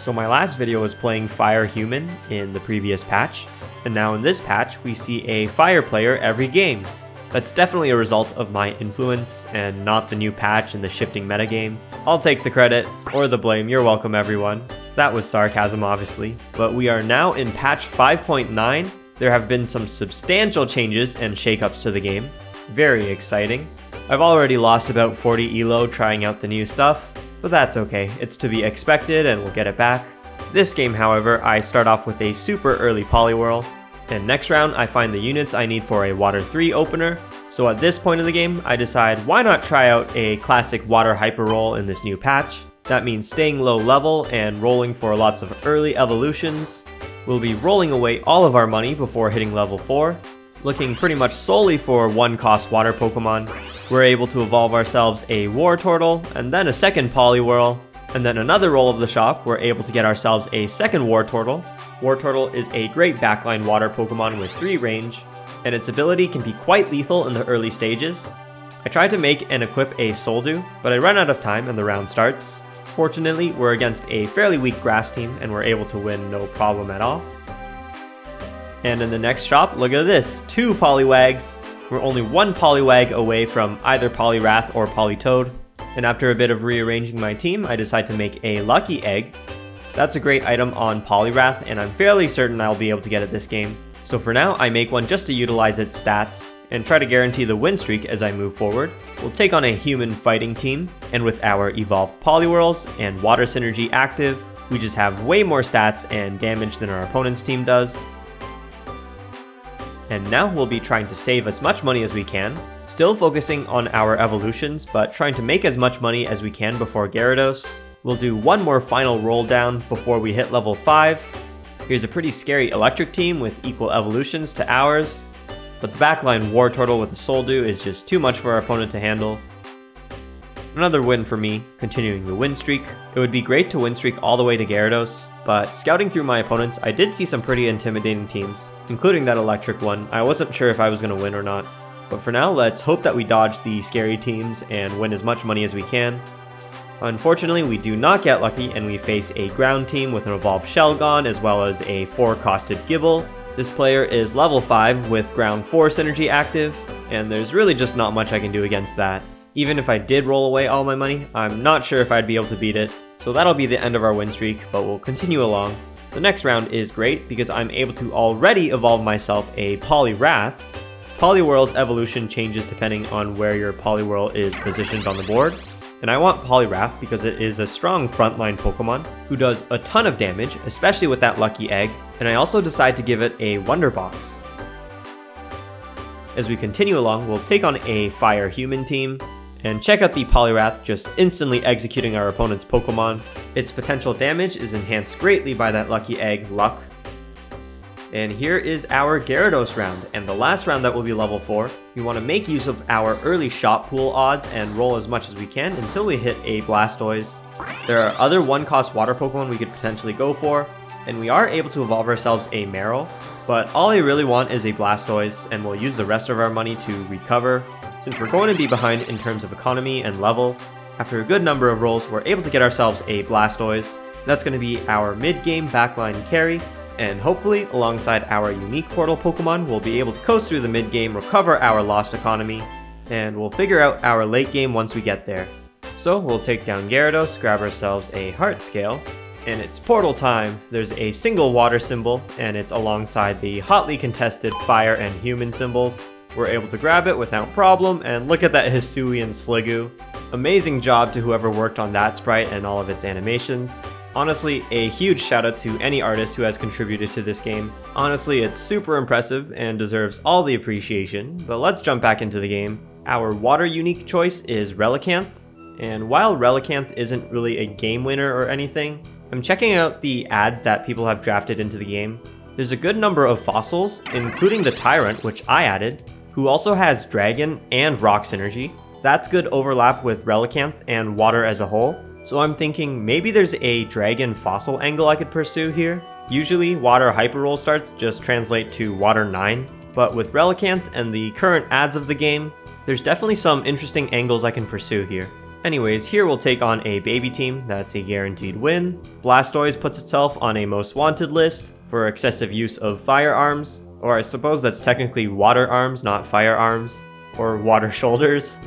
So my last video was playing Fire Human in the previous patch, and now in this patch we see a Fire player every game. That's definitely a result of my influence and not the new patch and the shifting metagame. I'll take the credit, or the blame, you're welcome everyone. That was sarcasm obviously, but we are now in patch 5.9. There have been some substantial changes and shakeups to the game. Very exciting. I've already lost about 40 elo trying out the new stuff, but that's okay, it's to be expected and we'll get it back. This game, however, I start off with a super early Poliwhirl, and next round I find the units I need for a Water 3 opener, so at this point of the game I decide why not try out a classic Water Hyper Roll in this new patch. That means staying low level and rolling for lots of early evolutions. We'll be rolling away all of our money before hitting level 4, looking pretty much solely for one-cost water Pokemon. We're able to evolve ourselves a Wartortle, and then a second Poliwhirl, and then another roll of the shop, we're able to get ourselves a second Wartortle. Wartortle is a great backline water Pokemon with 3 range, and its ability can be quite lethal in the early stages. I tried to make and equip a Soldew, but I run out of time and the round starts. Fortunately, we're against a fairly weak grass team, and we're able to win no problem at all. And in the next shop, look at this, 2 Poliwags. We're only 1 Poliwag away from either Poliwrath or Politoed, and after a bit of rearranging my team, I decide to make a Lucky Egg. That's a great item on Poliwrath, and I'm fairly certain I'll be able to get it this game. So for now, I make one just to utilize its stats, and try to guarantee the win streak as I move forward. We'll take on a human fighting team, and with our evolved Poliwhirls and Water Synergy active, we just have way more stats and damage than our opponent's team does. And now we'll be trying to save as much money as we can, still focusing on our evolutions, but trying to make as much money as we can before Gyarados. We'll do one more final roll down before we hit level 5. Here's a pretty scary electric team with equal evolutions to ours, but the backline Wartortle with a Soldew is just too much for our opponent to handle. Another win for me, continuing the win streak. It would be great to win streak all the way to Gyarados, but scouting through my opponents, I did see some pretty intimidating teams, including that electric one. I wasn't sure if I was going to win or not, but for now, let's hope that we dodge the scary teams and win as much money as we can. Unfortunately, we do not get lucky, and we face a ground team with an evolved Shelgon as well as a 4-costed Gible. This player is level 5 with ground 4 synergy active, and there's really just not much I can do against that. Even if I did roll away all my money, I'm not sure if I'd be able to beat it, so that'll be the end of our win streak, but we'll continue along. The next round is great because I'm able to already evolve myself a Poliwrath. Poliwhirl's evolution changes depending on where your Poliwhirl is positioned on the board, and I want Poliwrath because it is a strong frontline Pokemon who does a ton of damage, especially with that Lucky Egg, and I also decide to give it a Wonder Box. As we continue along, we'll take on a Fire Human team, and check out the Poliwrath just instantly executing our opponent's Pokemon. Its potential damage is enhanced greatly by that Lucky Egg luck. And here is our Gyarados round, and the last round that will be level 4. We want to make use of our early shop pool odds and roll as much as we can until we hit a Blastoise. There are other 1-cost water Pokemon we could potentially go for, and we are able to evolve ourselves a Marill, but all I really want is a Blastoise, and we'll use the rest of our money to recover. Since we're going to be behind in terms of economy and level, after a good number of rolls, we're able to get ourselves a Blastoise. That's going to be our mid-game backline carry, and hopefully, alongside our unique portal Pokemon, we'll be able to coast through the mid-game, recover our lost economy, and we'll figure out our late game once we get there. So we'll take down Gyarados, grab ourselves a Heart Scale, and it's portal time. There's a single water symbol, and it's alongside the hotly contested fire and human symbols. We're able to grab it without problem, and look at that Hisuian Sliggoo. Amazing job to whoever worked on that sprite and all of its animations. Honestly, a huge shout out to any artist who has contributed to this game. Honestly, it's super impressive and deserves all the appreciation, but let's jump back into the game. Our water unique choice is Relicanth, and while Relicanth isn't really a game winner or anything, I'm checking out the ads that people have drafted into the game. There's a good number of fossils, including the Tyrant, which I added, who also has Dragon and Rock Synergy. That's good overlap with Relicanth and water as a whole, so I'm thinking maybe there's a Dragon fossil angle I could pursue here. Usually water Hyper Roll starts just translate to water 9, but with Relicanth and the current ads of the game, there's definitely some interesting angles I can pursue here. Anyways, here we'll take on a baby team, that's a guaranteed win. Blastoise puts itself on a most wanted list for excessive use of firearms, or I suppose that's technically water arms, not firearms, or water shoulders.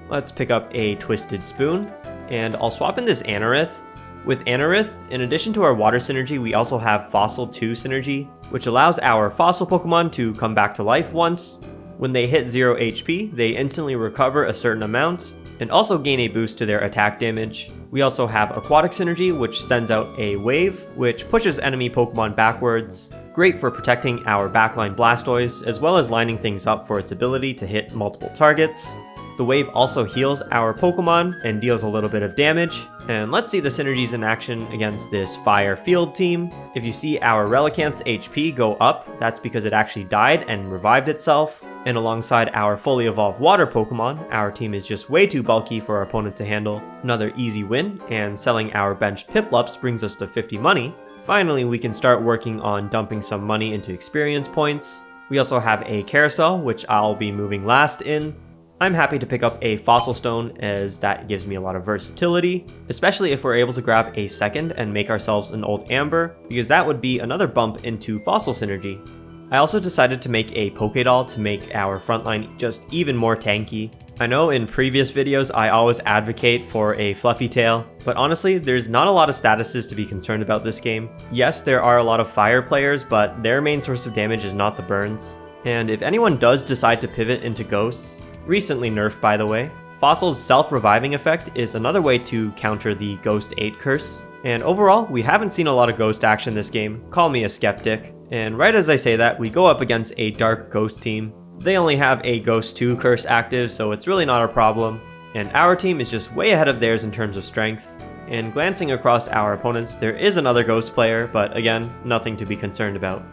Let's pick up a Twisted Spoon, and I'll swap in this Anorith. With Anorith, in addition to our water synergy, we also have Fossil 2 synergy, which allows our fossil Pokemon to come back to life once. When they hit 0 HP, they instantly recover a certain amount, and also gain a boost to their attack damage. We also have Aquatic Synergy, which sends out a wave, which pushes enemy Pokemon backwards. Great for protecting our backline Blastoise, as well as lining things up for its ability to hit multiple targets. The wave also heals our Pokemon and deals a little bit of damage. And let's see the synergies in action against this Fire Field team. If you see our Relicanth's HP go up, that's because it actually died and revived itself. And alongside our fully evolved water Pokemon, our team is just way too bulky for our opponent to handle. Another easy win, and selling our benched Piplups brings us to 50 money. Finally, we can start working on dumping some money into experience points. We also have a Carousel, which I'll be moving last in. I'm happy to pick up a Fossil Stone as that gives me a lot of versatility, especially if we're able to grab a second and make ourselves an Old Amber, because that would be another bump into Fossil Synergy. I also decided to make a Pokédoll to make our frontline just even more tanky. I know in previous videos I always advocate for a fluffy tail, but honestly there's not a lot of statuses to be concerned about this game. Yes, there are a lot of fire players, but their main source of damage is not the burns. And if anyone does decide to pivot into ghosts, recently nerfed by the way, Fossil's self-reviving effect is another way to counter the Ghost 8 curse. And overall, we haven't seen a lot of ghost action this game, call me a skeptic. And right as I say that, we go up against a Dark Ghost team. They only have a Ghost 2 curse active, so it's really not a problem. And our team is just way ahead of theirs in terms of strength. And glancing across our opponents, there is another Ghost player, but again, nothing to be concerned about.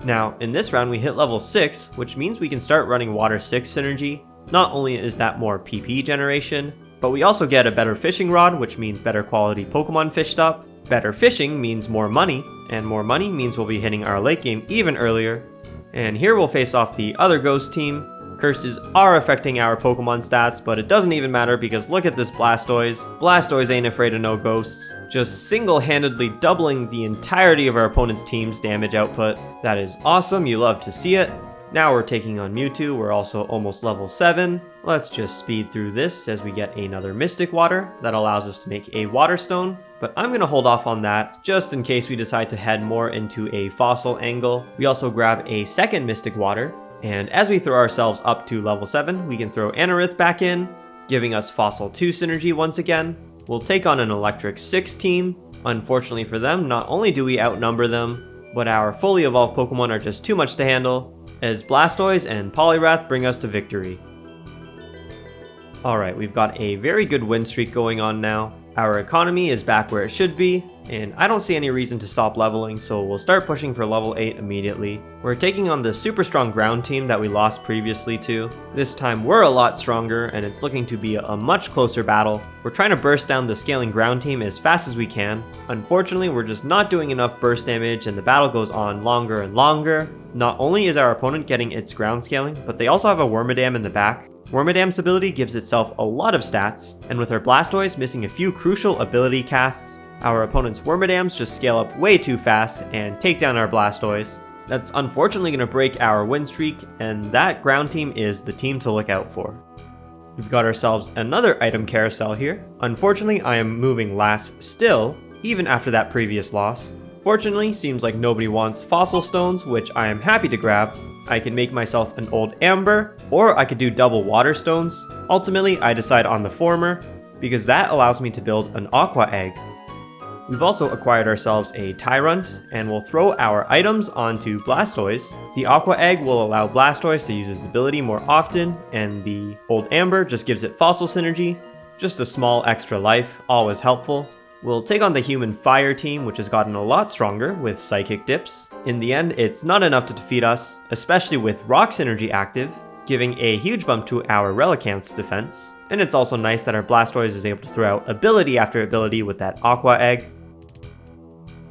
Now, in this round we hit level 6, which means we can start running Water 6 synergy. Not only is that more PP generation, but we also get a better fishing rod, which means better quality Pokemon fished up. Better fishing means more money, and more money means we'll be hitting our late game even earlier. And here we'll face off the other Ghost team. Curses are affecting our Pokemon stats, but it doesn't even matter because look at this Blastoise. Blastoise ain't afraid of no ghosts, just single-handedly doubling the entirety of our opponent's team's damage output. That is awesome, you love to see it. Now we're taking on Mewtwo, we're also almost level 7. Let's just speed through this as we get another Mystic Water that allows us to make a Water Stone, but I'm going to hold off on that just in case we decide to head more into a Fossil angle. We also grab a second Mystic Water, and as we throw ourselves up to level 7, we can throw Anorith back in, giving us Fossil 2 synergy once again. We'll take on an Electric 6 team. Unfortunately for them, not only do we outnumber them, but our fully evolved Pokemon are just too much to handle, as Blastoise and Poliwrath bring us to victory. Alright, we've got a very good win streak going on now. Our economy is back where it should be, and I don't see any reason to stop leveling, so we'll start pushing for level 8 immediately. We're taking on the super strong ground team that we lost previously to. This time we're a lot stronger, and it's looking to be a much closer battle. We're trying to burst down the scaling ground team as fast as we can. Unfortunately, we're just not doing enough burst damage, and the battle goes on longer and longer. Not only is our opponent getting its ground scaling, but they also have a Wormadam in the back. Wormadam's ability gives itself a lot of stats, and with our Blastoise missing a few crucial ability casts, our opponent's Wormadams just scale up way too fast and take down our Blastoise. That's unfortunately going to break our win streak, and that ground team is the team to look out for. We've got ourselves another item carousel here. Unfortunately, I am moving last still, even after that previous loss. Fortunately, seems like nobody wants Fossil Stones, which I am happy to grab. I can make myself an Old Amber, or I could do double Water Stones. Ultimately, I decide on the former, because that allows me to build an Aqua Egg. We've also acquired ourselves a Tyrunt, and we'll throw our items onto Blastoise. The Aqua Egg will allow Blastoise to use its ability more often, and the Old Amber just gives it Fossil Synergy. Just a small extra life, always helpful. We'll take on the human fire team, which has gotten a lot stronger with psychic dips. In the end, it's not enough to defeat us, especially with rock synergy active, giving a huge bump to our Relicanth's defense. And it's also nice that our Blastoise is able to throw out ability after ability with that Aqua Egg.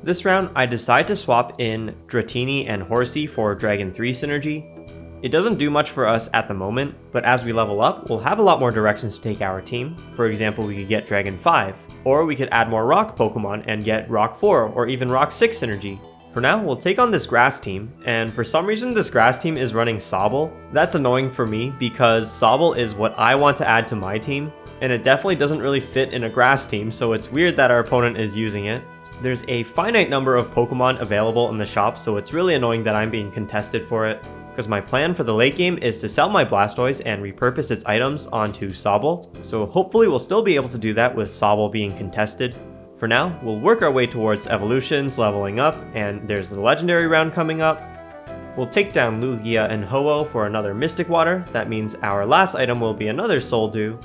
This round, I decide to swap in Dratini and Horsey for Dragon 3 synergy. It doesn't do much for us at the moment, but as we level up, we'll have a lot more directions to take our team. For example, we could get Dragon 5, or we could add more Rock Pokemon and get Rock 4 or even Rock 6 synergy. For now, we'll take on this Grass team, and for some reason this Grass team is running Sobble. That's annoying for me because Sobble is what I want to add to my team, and it definitely doesn't really fit in a Grass team, so it's weird that our opponent is using it. There's a finite number of Pokemon available in the shop, so it's really annoying that I'm being contested for it, because my plan for the late game is to sell my Blastoise and repurpose its items onto Sobble, so hopefully we'll still be able to do that with Sobble being contested. For now, we'll work our way towards evolutions, leveling up, and there's the legendary round coming up. We'll take down Lugia and Ho-Oh for another Mystic Water. That means our last item will be another Soul Dew.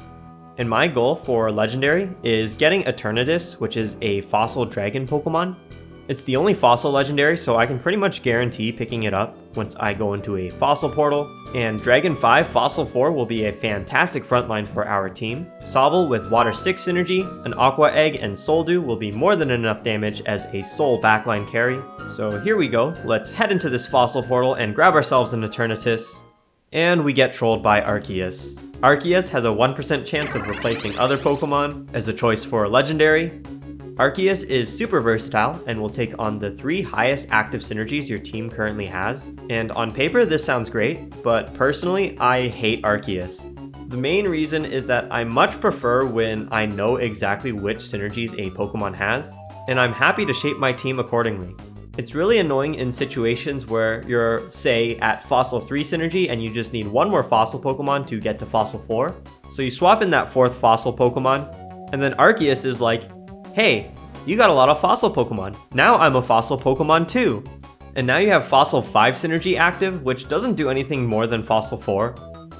And my goal for Legendary is getting Eternatus, which is a fossil dragon Pokemon. It's the only fossil legendary, so I can pretty much guarantee picking it up once I go into a fossil portal. And Dragon 5 Fossil 4 will be a fantastic frontline for our team. Sobble with Water 6 synergy, an Aqua Egg, and Soul Dew will be more than enough damage as a Soul backline carry. So here we go, let's head into this fossil portal and grab ourselves an Eternatus. And we get trolled by Arceus. Arceus has a 1% chance of replacing other Pokemon as a choice for a legendary. Arceus is super versatile and will take on the 3 highest active synergies your team currently has. And on paper this sounds great, but personally I hate Arceus. The main reason is that I much prefer when I know exactly which synergies a Pokemon has, and I'm happy to shape my team accordingly. It's really annoying in situations where you're, say, at Fossil 3 synergy and you just need one more Fossil Pokemon to get to Fossil 4. So you swap in that 4th Fossil Pokemon, and then Arceus is like, hey, you got a lot of Fossil Pokemon. Now I'm a Fossil Pokemon too. And now you have Fossil 5 synergy active, which doesn't do anything more than Fossil 4.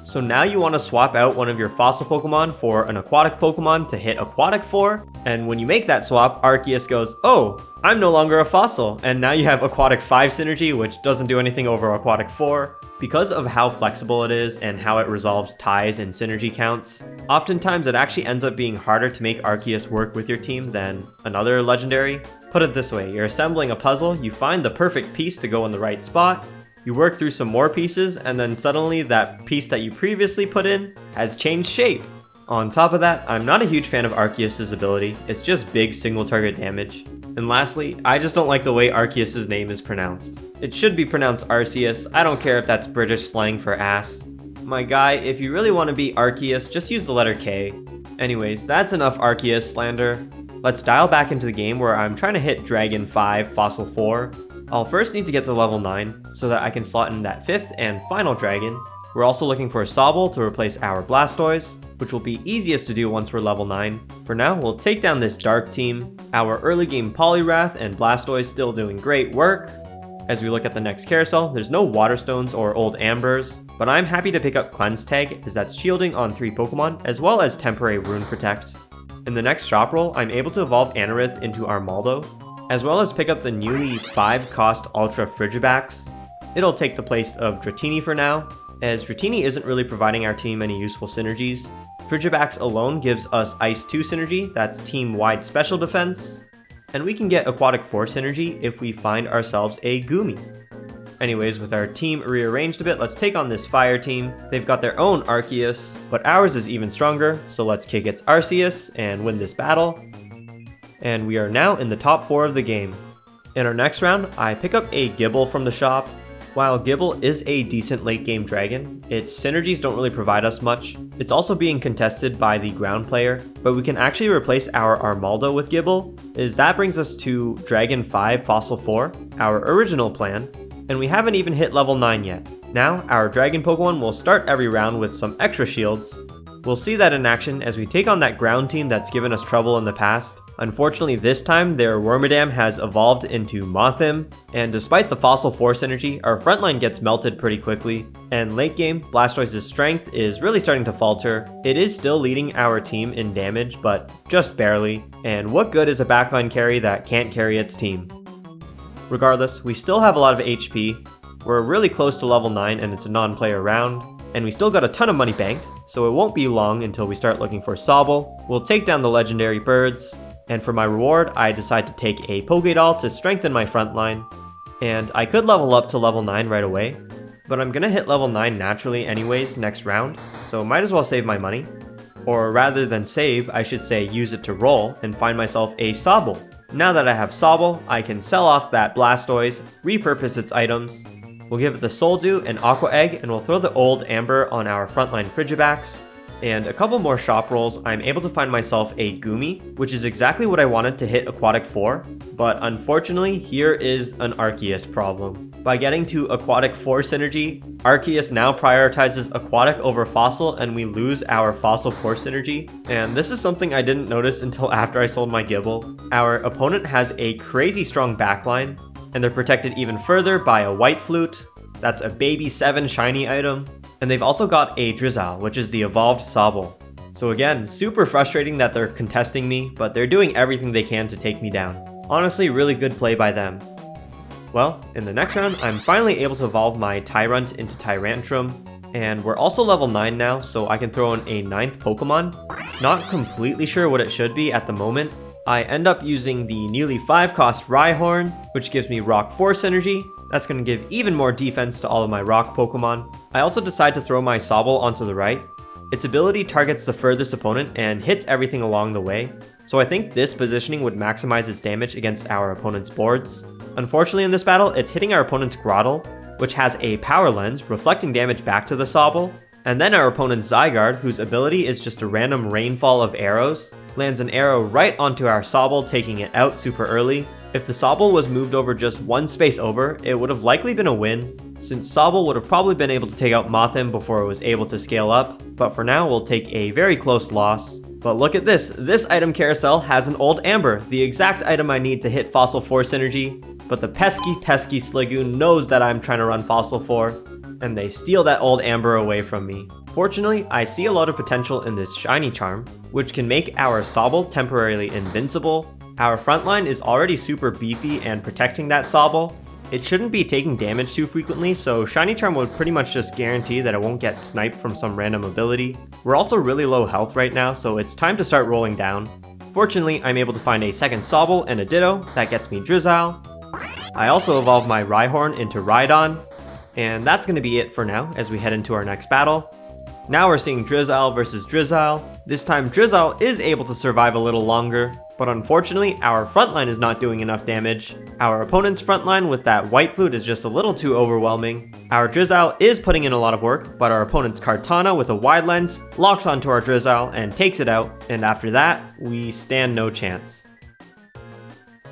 So now you want to swap out one of your Fossil Pokemon for an Aquatic Pokemon to hit Aquatic 4, and when you make that swap, Arceus goes, oh, I'm no longer a Fossil, and now you have Aquatic 5 synergy, which doesn't do anything over Aquatic 4. Because of how flexible it is and how it resolves ties and synergy counts, oftentimes it actually ends up being harder to make Arceus work with your team than another legendary. Put it this way, you're assembling a puzzle, you find the perfect piece to go in the right spot, you work through some more pieces, and then suddenly that piece that you previously put in has changed shape. On top of that, I'm not a huge fan of Arceus' ability, it's just big single target damage. And lastly, I just don't like the way Arceus' name is pronounced. It should be pronounced Arceus, I don't care if that's British slang for ass. My guy, if you really want to be Arceus, just use the letter K. Anyways, that's enough Arceus slander. Let's dial back into the game where I'm trying to hit Dragon 5 Fossil 4. I'll first need to get to level 9, so that I can slot in that 5th and final dragon. We're also looking for a Sobble to replace our Blastoise, which will be easiest to do once we're level 9. For now, we'll take down this Dark team. Our early game Poliwrath and Blastoise still doing great work. As we look at the next carousel, there's no Water Stones or Old Ambers, but I'm happy to pick up Cleanse Tag as that's shielding on 3 Pokemon, as well as temporary Rune Protect. In the next shop roll, I'm able to evolve Anorith into Armaldo, as well as pick up the newly 5-cost Ultra Frigibax. It'll take the place of Dratini for now, as Dratini isn't really providing our team any useful synergies. Frigibax alone gives us Ice 2 synergy, that's team-wide special defense, and we can get Aquatic 4 synergy if we find ourselves a Goomy. Anyways, with our team rearranged a bit, let's take on this Fire team. They've got their own Arceus, but ours is even stronger, so let's kick its Arceus and win this battle. And we are now in the top 4 of the game. In our next round, I pick up a Gible from the shop. While Gible is a decent late game dragon, its synergies don't really provide us much. It's also being contested by the ground player, but we can actually replace our Armaldo with Gible, as that brings us to Dragon 5 Fossil 4, our original plan, and we haven't even hit level 9 yet. Now, our dragon Pokemon will start every round with some extra shields. We'll see that in action as we take on that ground team that's given us trouble in the past. Unfortunately, this time their Wormadam has evolved into Mothim, and despite the Fossil 4 synergy, our frontline gets melted pretty quickly, and late game, Blastoise's strength is really starting to falter. It is still leading our team in damage, but just barely, and what good is a backline carry that can't carry its team? Regardless, we still have a lot of HP, we're really close to level 9 and it's a non-player round, and we still got a ton of money banked, so it won't be long until we start looking for Sobble. We'll take down the legendary birds, and for my reward, I decide to take a Pokédoll to strengthen my front line. And I could level up to level 9 right away, but I'm gonna hit level 9 naturally anyways next round, so might as well save my money. Or rather than save, I should say use it to roll and find myself a Sobble. Now that I have Sobble, I can sell off that Blastoise, repurpose its items. We'll give it the Soul Dew and Aqua Egg, and we'll throw the old Amber on our frontline Frigibax. And a couple more shop rolls, I'm able to find myself a Goomy, which is exactly what I wanted to hit Aquatic for, but unfortunately, here is an Arceus problem. By getting to Aquatic 4 synergy, Arceus now prioritizes Aquatic over Fossil and we lose our Fossil 4 synergy. And this is something I didn't notice until after I sold my Gible. Our opponent has a crazy strong backline, and they're protected even further by a White Flute. That's a Baby 7 shiny item. And they've also got a Drizzile, which is the evolved Sobble. So again, super frustrating that they're contesting me, but they're doing everything they can to take me down. Honestly, really good play by them. Well, in the next round, I'm finally able to evolve my Tyrunt into Tyrantrum, and we're also level 9 now, so I can throw in a 9th Pokemon. Not completely sure what it should be at the moment. I end up using the newly 5-cost Rhyhorn, which gives me Rock 4 synergy. That's going to give even more defense to all of my Rock Pokemon. I also decide to throw my Sobble onto the right. Its ability targets the furthest opponent and hits everything along the way, so I think this positioning would maximize its damage against our opponent's boards. Unfortunately in this battle, it's hitting our opponent's Grottle, which has a Power Lens, reflecting damage back to the Sobble. And then our opponent's Zygarde, whose ability is just a random rainfall of arrows, lands an arrow right onto our Sobble, taking it out super early. If the Sobble was moved over just one space over, it would have likely been a win, since Sobble would have probably been able to take out Mothim before it was able to scale up, but for now we'll take a very close loss. But look at this item carousel has an old Amber, the exact item I need to hit Fossil 4 synergy, but the pesky Sliggoo knows that I'm trying to run Fossil 4, and they steal that old Amber away from me. Fortunately, I see a lot of potential in this Shiny Charm, which can make our Sobble temporarily invincible. Our frontline is already super beefy and protecting that Sobble. It shouldn't be taking damage too frequently, so Shiny Charm would pretty much just guarantee that it won't get sniped from some random ability. We're also really low health right now, so it's time to start rolling down. Fortunately, I'm able to find a second Sobble and a Ditto that gets me Drizzile. I also evolved my Rhyhorn into Rhydon, and that's going to be it for now as we head into our next battle. Now we're seeing Drizzile versus Drizzile. This time Drizzile is able to survive a little longer, but unfortunately our frontline is not doing enough damage. Our opponent's frontline with that White Flute is just a little too overwhelming. Our Drizzile is putting in a lot of work, but our opponent's Kartana with a Wide Lens locks onto our Drizzile and takes it out, and after that, we stand no chance.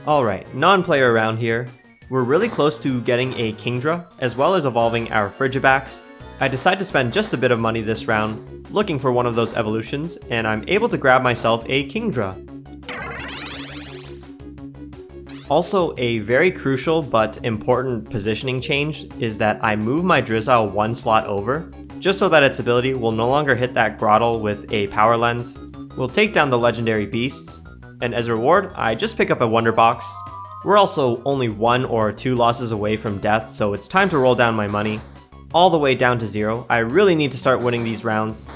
Alright, non-player around here. We're really close to getting a Kingdra, as well as evolving our Frigibax. I decide to spend just a bit of money this round, looking for one of those evolutions, and I'm able to grab myself a Kingdra. Also, a very crucial but important positioning change is that I move my Drizzile one slot over, just so that its ability will no longer hit that Grottle with a Power Lens. We'll take down the legendary beasts, and as a reward, I just pick up a Wonder Box. We're also only 1 or 2 losses away from death, so it's time to roll down my money. All the way down to 0. I really need to start winning these rounds.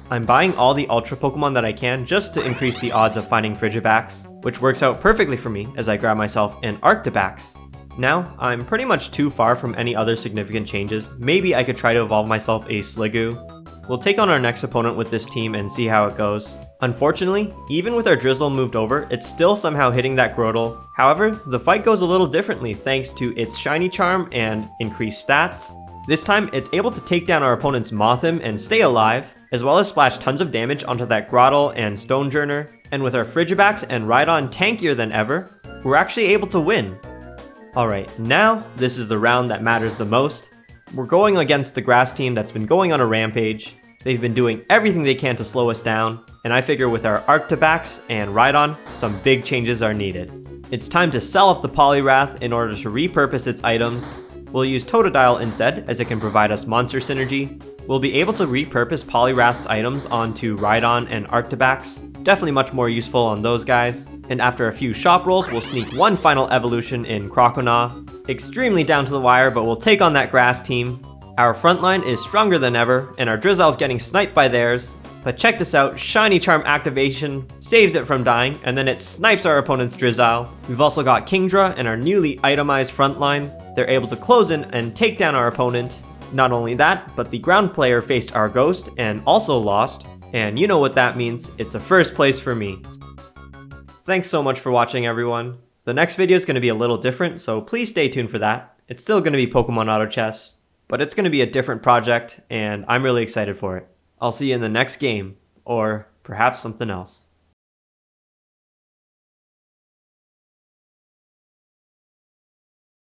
I'm buying all the Ultra Pokemon that I can just to increase the odds of finding Frigibax, which works out perfectly for me as I grab myself an Arctibax. Now, I'm pretty much too far from any other significant changes. Maybe I could try to evolve myself a Sliggoo. We'll take on our next opponent with this team and see how it goes. Unfortunately, even with our Drizzle moved over, it's still somehow hitting that Grotle. However, the fight goes a little differently thanks to its Shiny Charm and increased stats. This time, it's able to take down our opponent's Mothim and stay alive, as well as splash tons of damage onto that Grottle and Stonejourner. And with our Frigibax and Rhydon tankier than ever, we're actually able to win. Alright, now this is the round that matters the most. We're going against the grass team that's been going on a rampage. They've been doing everything they can to slow us down, and I figure with our Arctibax and Rhydon, some big changes are needed. It's time to sell off the Poliwrath in order to repurpose its items. We'll use Totodile instead, as it can provide us monster synergy. We'll be able to repurpose Poliwrath's items onto Rhydon and Arctibax. Definitely much more useful on those guys. And after a few shop rolls, we'll sneak one final evolution in Croconaw. Extremely down to the wire, but we'll take on that grass team. Our frontline is stronger than ever, and our Drizzile's getting sniped by theirs. But check this out, Shiny Charm activation saves it from dying, and then it snipes our opponent's Drizzile. We've also got Kingdra and our newly itemized frontline. They're able to close in and take down our opponent. Not only that, but the ground player faced our ghost and also lost, and you know what that means, it's a first place for me. Thanks so much for watching, everyone. The next video is going to be a little different, so please stay tuned for that. It's still going to be Pokemon Auto Chess, but it's going to be a different project, and I'm really excited for it. I'll see you in the next game, or perhaps something else.